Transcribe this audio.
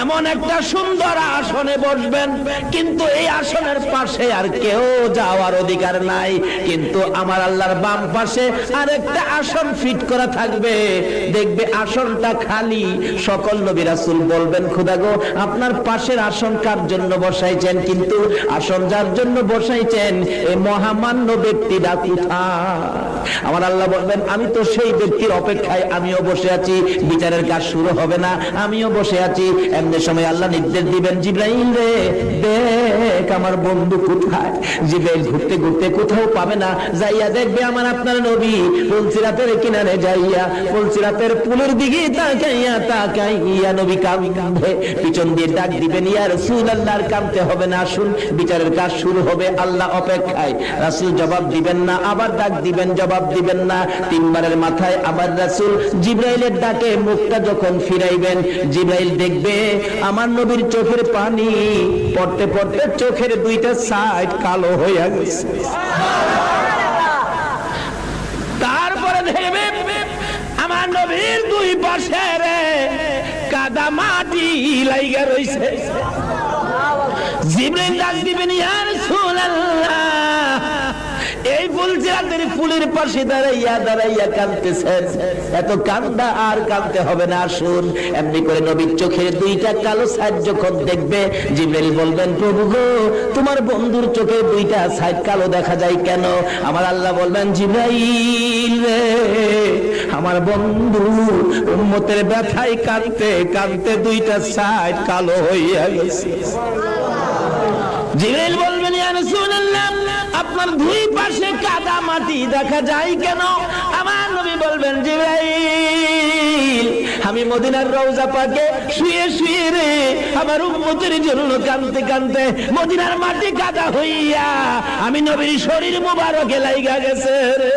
এমন একটা সুন্দর আসনে বসবেন, কিন্তু এই আসনের পাশে আর কেউ যাওয়ার অধিকার নাই। কিন্তু আমার আল্লাহর বাম পাশে আরেকটা আসন ফিট করা থাকবে, দেখবে আসনটা খালি। সকল নবী রাসূল বলবেন, খোদা গো, আপনার পাশের আসন কার জন্য বসাইছেন? কিন্তু আসন যার জন্য বসাইছেন এই মহামান্য ব্যক্তিটা কোথায়? আমার আল্লাহ বলবেন, আমি তো সেই ব্যক্তির অপেক্ষায় আমিও বসে আছি। বিচারের কাজ শুরু হবে না, আমিও বসে আছি। এমনি সময় আল্লাহ নির্দেশ দিবেন, জিবরাইল রে, দেখ আমার বন্ধু কোথায়। জিবরাইল ঘুরতে ঘুরতে কোথাও পাবে না, যাইয়া দেখবে আমার আপনার নবী পুলসিরাতের কিনারে যাইয়া পুলসিরাতের পুলের দিকে তাকাইয়া নবী কাঁদবে। পিছন দিয়ে ডাক দিবেন, ইয়া রাসূলুল্লাহর কাঁদতে হবে না, আসুন বিচারের কাজ শুরু হবে। আল্লাহ অপেক্ষায়। রাসূল জবাব দিবেন না, আবার ডাক দিবেন, জবাব দিবেন না। তিনবারের মাথায় আবার রাসূল জিবরাইলের ডাকে মুখটা যখন ফিরাইবেন, জিবরাইল দেখবে আমার নবীর চোখের পানি পড়তে পড়তে চোখের দুইটা সাইড কালো হয়ে গেছে। তারপরে দেখবে আমার নবীর দুই পাশে রে কাদা মাটি লাইগা রইছে। জিবরাইল ডাক দিবেন, ইয়া রাসূলুল্লাহ, এই পুলসিরাতের ফুলের পাশে দাঁড়াইয়া কাঁদতেছেন, এত কান্দা আর কাঁদতে হবে না, আসুন। এমনি করে নবীর চোখের দুইটা কালো সাইড যখন দেখবে, জিবরাইল বলবেন, প্রভু গো, তোমার বন্ধুর চোখে দুইটা সাইড কালো দেখা যায় কেন? আমার আল্লাহ বলবেন, জিবরাইল রে, আমার বন্ধু উম্মতের ব্যথায় কাঁদতে কাঁদতে দুইটা সাইড কালো হইয়া গেছে। জিবরাইল বলবেন, ইয়া রাসূলুল্লাহ, আপনার দুই পাশে কাদা মাটি দেখা যায় কেন? আমার নবী বলবেন, জিবরাইল, আমি মদিনার রওজা পাকে শুয়ে শুয়ে রে আমার উম্মতের জন্য কাঁদতে কাঁদতে মদিনার মাটি কাদা হইয়া আমি নবীর শরীর মুবারকে লাইগা গেছে রে।